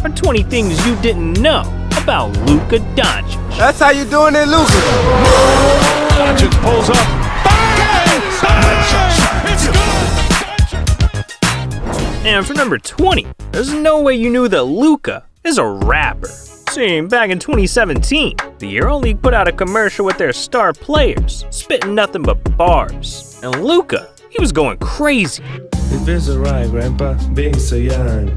are 20 things you didn't know about Luka Doncic. That's how you doing it, Luka. Doncic pulls up. Bang! It's good! And for number 20, there's no way you knew that Luka is a rapper. See, back in 2017, the EuroLeague put out a commercial with their star players, spitting nothing but bars. And Luka, he was going crazy. It feels alright, Grandpa, being so young.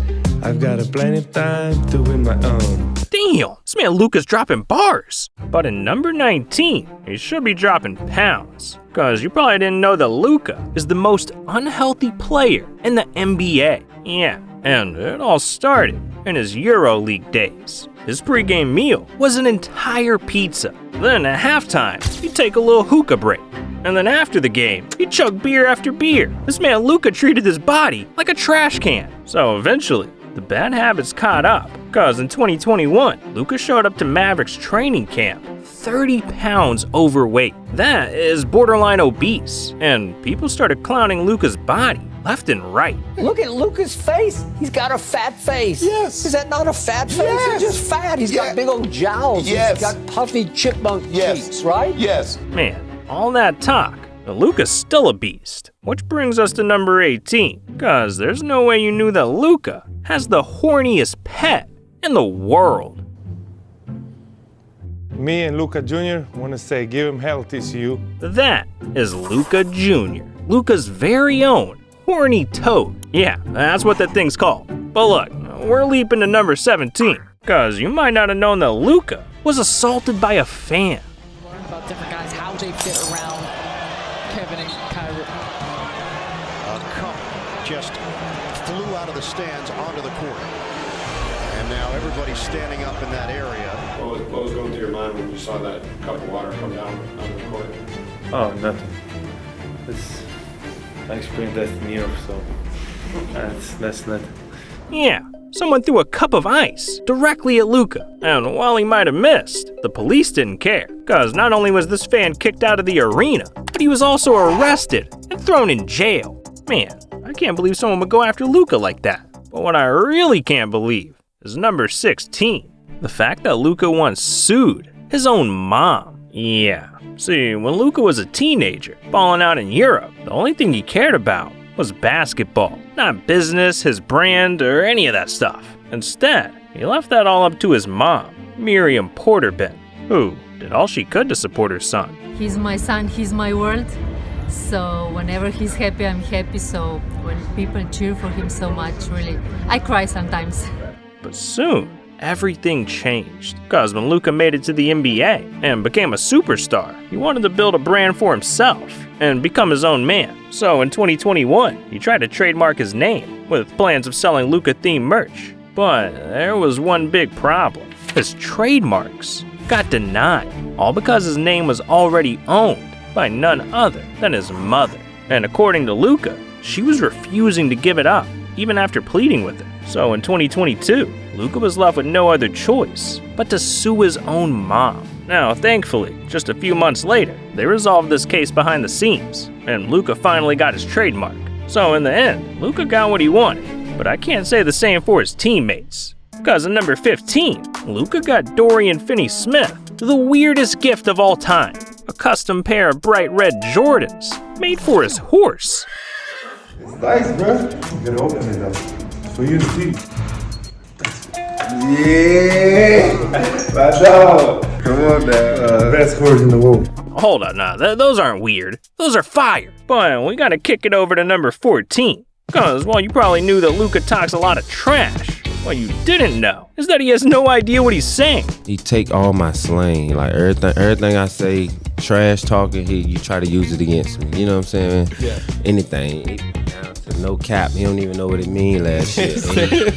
I've got a plenty of time to win my own. Damn, this man Luka's dropping bars. But in number 19, he should be dropping pounds. Cause you probably didn't know that Luka is the most unhealthy player in the NBA. Yeah, and it all started in his EuroLeague days. His pregame meal was an entire pizza. Then at halftime, he'd take a little hookah break. And then after the game, he'd chug beer after beer. This man Luka treated his body like a trash can. So eventually, the bad habits caught up. Cause in 2021, Luka showed up to Mavericks training camp 30 pounds overweight. That is borderline obese. And people started clowning Luka's body left and right. Look at Luka's face. He's got a fat face. Yes. Is that not a fat face? Yes. He's just fat. He's got big old jowls. Yes. He's got puffy chipmunk cheeks, right? Yes. Man, all that talk, but Luka's still a beast. Which brings us to number 18, cause there's no way you knew that Luka has the horniest pet in the world. Me and Luka Jr. want to say give him hell, TCU. That is Luka Jr., Luka's very own Horny Toad. Yeah, that's what that thing's called. But look, we're leaping to number 17, cause you might not have known that Luka was assaulted by a fan. Learn about different guys, how they fit around Kevin and Kyrie. A cup just flew out of the stands onto the court. And now everybody's standing up in that area. What was going through your mind when you saw that cup of water come down on the court? Oh, nothing. I experienced that in Europe, so that's nothing. Yeah, someone threw a cup of ice directly at Luka. And while he might have missed, the police didn't care. Cause not only was this fan kicked out of the arena, but he was also arrested and thrown in jail. Man, I can't believe someone would go after Luka like that. But what I really can't believe is number 16. The fact that Luka once sued his own mom. Yeah. See, when Luka was a teenager, balling out in Europe, the only thing he cared about was basketball, not business, his brand, or any of that stuff. Instead, he left that all up to his mom, Miriam Porterbin, who did all she could to support her son. He's my son, he's my world. So whenever he's happy, I'm happy. So when people cheer for him so much, really, I cry sometimes. But soon, everything changed. Cause when Luka made it to the NBA and became a superstar, he wanted to build a brand for himself and become his own man. So in 2021, he tried to trademark his name with plans of selling Luka-themed merch. But there was one big problem. His trademarks got denied, all because his name was already owned by none other than his mother. And according to Luka, she was refusing to give it up, even after pleading with her. So in 2022, Luka was left with no other choice but to sue his own mom. Now, thankfully, just a few months later, they resolved this case behind the scenes, and Luka finally got his trademark. So in the end, Luka got what he wanted, but I can't say the same for his teammates. Because at number 15, Luka got Dorian Finney-Smith the weirdest gift of all time, a custom pair of bright red Jordans made for his horse. It's nice, bro. You gotta open it though. For you to see. Yeah! My dog. Come on now. Best horse in the world. Hold up, nah, those aren't weird. Those are fire. But we gotta kick it over to number 14. Cause while you probably knew that Luka talks a lot of trash, what you didn't know is that he has no idea what he's saying. He take all my slang, like everything I say, trash talking, you try to use it against me. You know what I'm saying? Yeah. Anything. Down to no cap, he don't even know what it mean last year.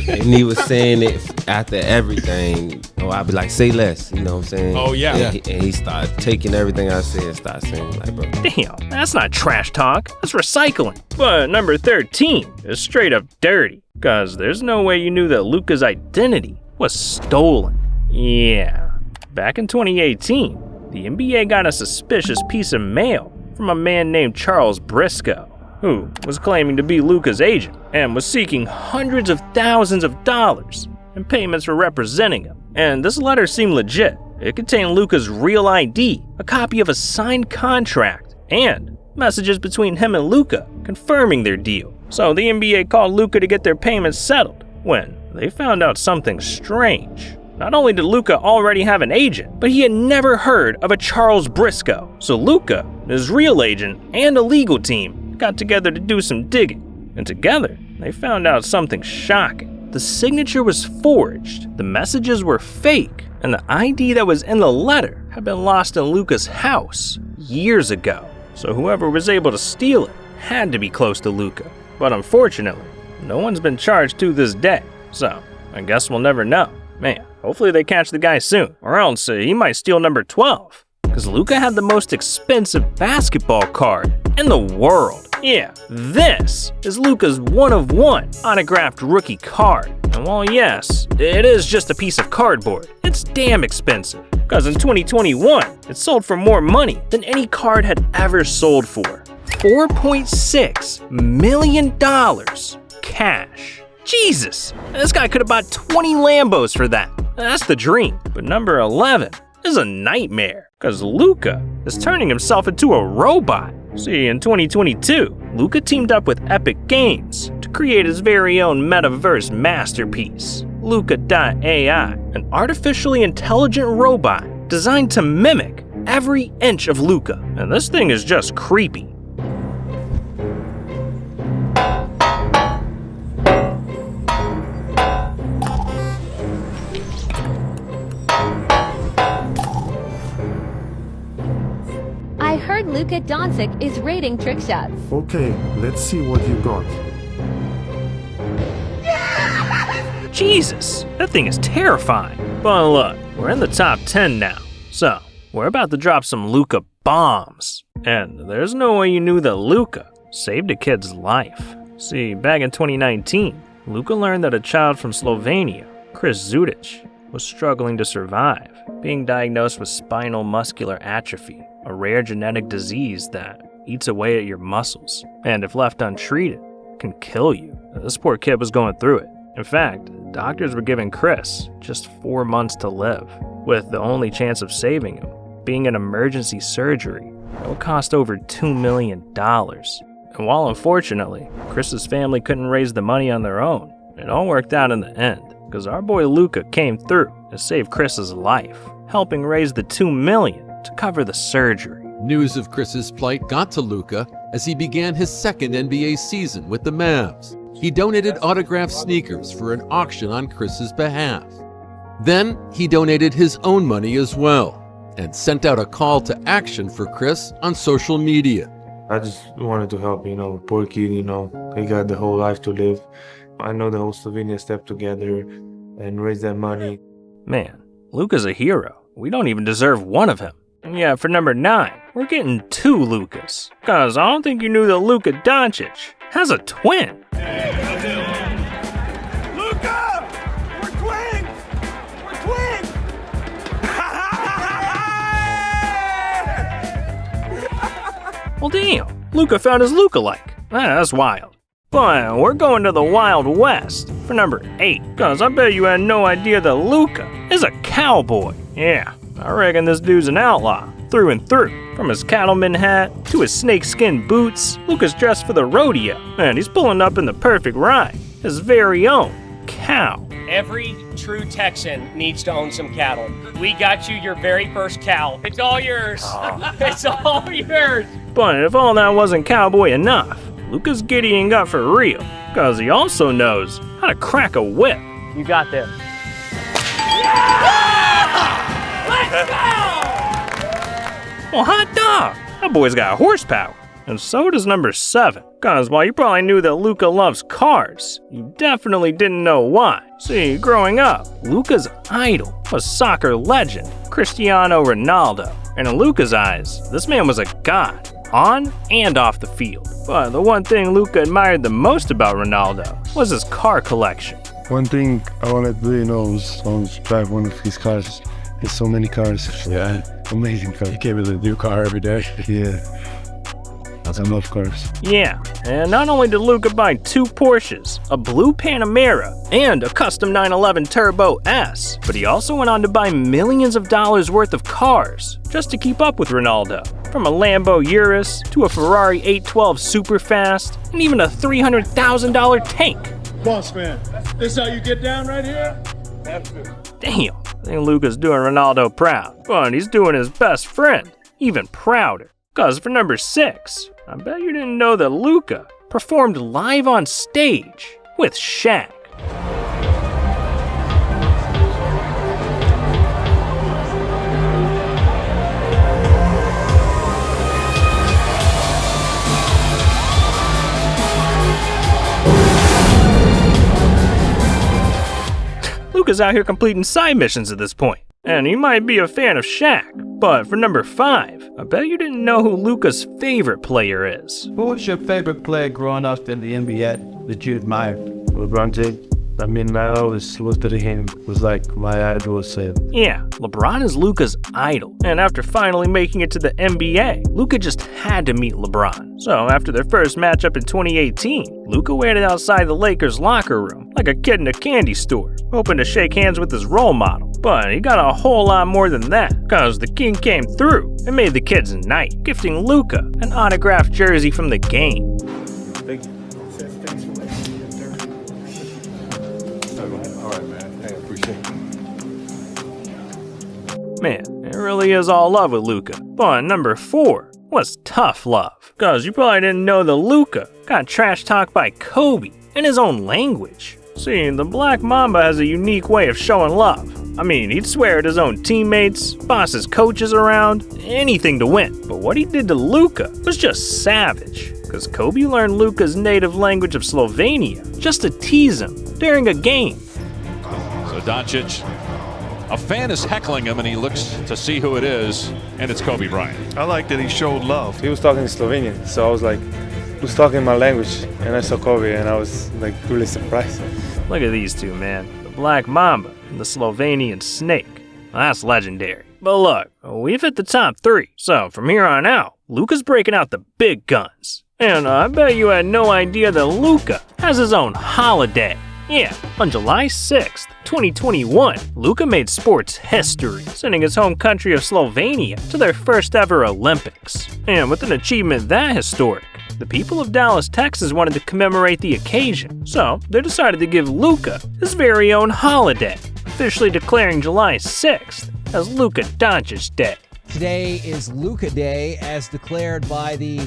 and he was saying it after everything. I'd be like, say less, you know what I'm saying? Oh, yeah. And he started taking everything I said and started saying, like, bro. Damn, that's not trash talk, that's recycling. But number 13 is straight up dirty. Cause there's no way you knew that Luka's identity was stolen. Yeah. Back in 2018, the NBA got a suspicious piece of mail from a man named Charles Briscoe, who was claiming to be Luka's agent and was seeking hundreds of thousands of dollars and payments for representing him. And this letter seemed legit. It contained Luka's real ID, a copy of a signed contract, and messages between him and Luka confirming their deal. So the NBA called Luka to get their payments settled when they found out something strange. Not only did Luka already have an agent, but he had never heard of a Charles Briscoe. So Luka, his real agent, and a legal team got together to do some digging. And together, they found out something shocking. The signature was forged, the messages were fake, and the ID that was in the letter had been lost in Luka's house years ago. So whoever was able to steal it had to be close to Luka. But unfortunately, no one's been charged to this day. So I guess we'll never know. Man, hopefully they catch the guy soon, or else he might steal number 12. Because Luka had the most expensive basketball card in the world. Yeah, this is Luka's one-of-one autographed rookie card. And while yes, it is just a piece of cardboard, it's damn expensive. Because in 2021, it sold for more money than any card had ever sold for. $4.6 million cash. Jesus, this guy could have bought 20 Lambos for that. That's the dream. But number 11 is a nightmare, because Luka is turning himself into a robot. See, in 2022, Luka teamed up with Epic Games to create his very own metaverse masterpiece, Luka.ai, an artificially intelligent robot designed to mimic every inch of Luka. And this thing is just creepy. I heard Luka Doncic is rating trick shots. Okay, let's see what you got. Jesus, that thing is terrifying. But look, we're in the top 10 now, so we're about to drop some Luka bombs. And there's no way you knew that Luka saved a kid's life. See, back in 2019, Luka learned that a child from Slovenia, Chris Zudic, was struggling to survive, being diagnosed with spinal muscular atrophy, a rare genetic disease that eats away at your muscles, and if left untreated, can kill you. This poor kid was going through it. In fact, doctors were giving Chris just 4 months to live, with the only chance of saving him being an emergency surgery that would cost over $2 million. And while unfortunately, Chris's family couldn't raise the money on their own, it all worked out in the end, because our boy Luka came through and saved Chris's life, helping raise the $2 million to cover the surgery. News of Chris's plight got to Luka as he began his second NBA season with the Mavs. He donated autographed sneakers for an auction on Chris's behalf. Then he donated his own money as well and sent out a call to action for Chris on social media. I just wanted to help, poor kid, he got the whole life to live. I know the whole Slovenia stepped together and raised that money. Man, Luka's a hero. We don't even deserve one of him. And yeah, for number 9, we're getting 2 Lukas. Cause I don't think you knew that Luka Doncic has a twin. Luka! We're twins! We're twins! Well damn, Luka found his Luka-like. That's wild. But we're going to the Wild West for number 8, cause I bet you had no idea that Luka is a cowboy. Yeah, I reckon this dude's an outlaw, through and through. From his cattleman hat to his snakeskin boots, Luka's dressed for the rodeo, and he's pulling up in the perfect ride, his very own cow. Every true Texan needs to own some cattle. We got you your very first cow. It's all yours. It's all yours. But if all that wasn't cowboy enough, Luka's giddying up for real, cause he also knows how to crack a whip. You got this. Let's go! Well, hot dog! That boy's got horsepower. And so does number 7. Cause while you probably knew that Luka loves cars, you definitely didn't know why. See, growing up, Luka's idol was soccer legend Cristiano Ronaldo. And in Luka's eyes, this man was a god, on and off the field. But the one thing Luka admired the most about Ronaldo was his car collection. One thing I want to let you know is I want to drive one of his cars. There's so many cars. Yeah. Amazing car. He came with a new car every day. Yeah. Of course. Yeah, and not only did Luka buy 2 Porsches, a blue Panamera, and a custom 911 Turbo S, but he also went on to buy millions of dollars worth of cars just to keep up with Ronaldo. From a Lambo Urus to a Ferrari 812 Superfast, and even a $300,000 tank. Boss man, this how you get down right here? Damn, I think Luka's doing Ronaldo proud, but he's doing his best friend even prouder. Cause for number 6, I bet you didn't know that Luka performed live on stage with Shaq. Luka's out here completing side missions at this point, and he might be a fan of Shaq. But for number 5, I bet you didn't know who Luka's favorite player is. Who was your favorite player growing up in the NBA that you admired? LeBron James. I mean, I always looked at him, was like my idol. Yeah, LeBron is Luka's idol, and after finally making it to the NBA, Luka just had to meet LeBron. So after their first matchup in 2018, Luka waited outside the Lakers' locker room like a kid in a candy store, hoping to shake hands with his role model. But he got a whole lot more than that, cause the king came through and made the kids' night, gifting Luka an autographed jersey from the game. Thank you. All right, man. Hey, I appreciate it. Man, it really is all love with Luka. But number 4 was tough love, cause you probably didn't know that Luka got trash talked by Kobe in his own language. See, the Black Mamba has a unique way of showing love. I mean, he'd swear at his own teammates, boss his coaches around, anything to win. But what he did to Luka was just savage, because Kobe learned Luka's native language of Slovenia just to tease him during a game. So Doncic, a fan is heckling him and he looks to see who it is, and it's Kobe Bryant. I like that he showed love. He was talking Slovenian, so I was like, he was talking my language, and I saw Kobe, and I was like really surprised. Look at these two, man. The Black Mamba and the Slovenian Snake. Well, that's legendary. But look, we've hit the top 3, so from here on out, Luka's breaking out the big guns. And I bet you had no idea that Luka has his own holiday. Yeah, on July 6th, 2021, Luka made sports history, sending his home country of Slovenia to their first ever Olympics. And with an achievement that historic, the people of Dallas, Texas wanted to commemorate the occasion, so they decided to give Luka his very own holiday, officially declaring July 6th as Luka Doncic Day. Today is Luka Day, as declared by the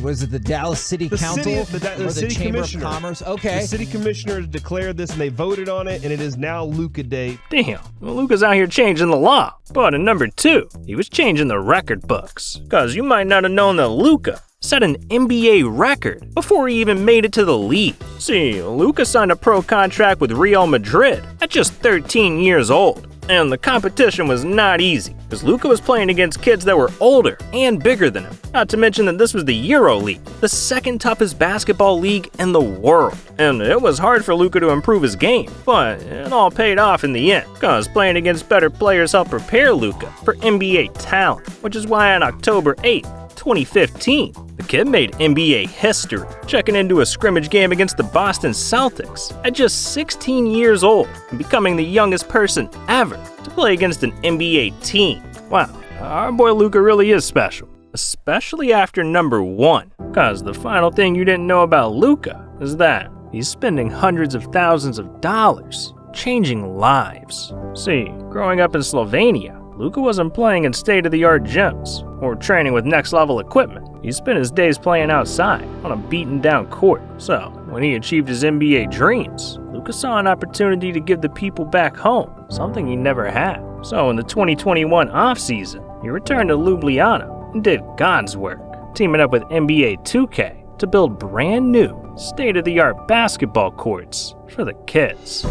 Dallas City Council? The City Chamber Commissioner. of Commerce? Okay. The City Commissioners declared this and they voted on it, and it is now Luka Day. Damn, well, Luka's out here changing the law. But in number 2, he was changing the record books. Cause you might not have known that Luka set an NBA record before he even made it to the league. See, Luka signed a pro contract with Real Madrid at just 13 years old. And the competition was not easy, because Luka was playing against kids that were older and bigger than him. Not to mention that this was the Euro League, the second toughest basketball league in the world. And it was hard for Luka to improve his game, but it all paid off in the end, because playing against better players helped prepare Luka for NBA talent, which is why on October 8th, 2015, the kid made NBA history, checking into a scrimmage game against the Boston Celtics at just 16 years old and becoming the youngest person ever to play against an NBA team. Wow, our boy Luka really is special, especially after number 1, cause the final thing you didn't know about Luka is that he's spending hundreds of thousands of dollars changing lives. See, growing up in Slovenia, Luka wasn't playing in state-of-the-art gyms or training with next-level equipment. He spent his days playing outside on a beaten-down court. So, when he achieved his NBA dreams, Luka saw an opportunity to give the people back home something he never had. So, in the 2021 offseason, he returned to Ljubljana and did God's work, teaming up with NBA 2K to build brand new, state-of-the-art basketball courts for the kids.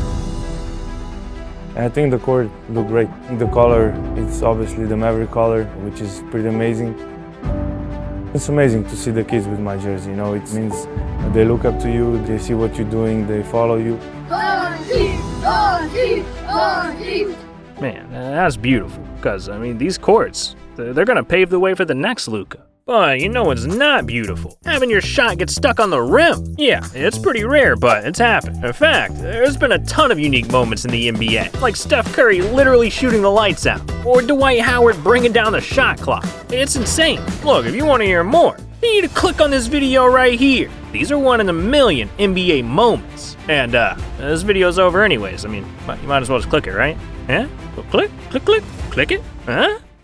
I think the court looked great. The color, it's obviously the Maverick color, which is pretty amazing. It's amazing to see the kids with my jersey, you know, it means they look up to you, they see what you're doing, they follow you. Man, that's beautiful, because, I mean, these courts, they're going to pave the way for the next Luka. But you know what's not beautiful? Having your shot get stuck on the rim. Yeah, it's pretty rare, but it's happened. In fact, there's been a ton of unique moments in the NBA, like Steph Curry literally shooting the lights out, or Dwight Howard bringing down the shot clock. It's insane. Look, if you want to hear more, you need to click on this video right here. These are 1 in a million NBA moments. And this video's over anyways. I mean, you might as well just click it, right? Yeah? So click it, huh?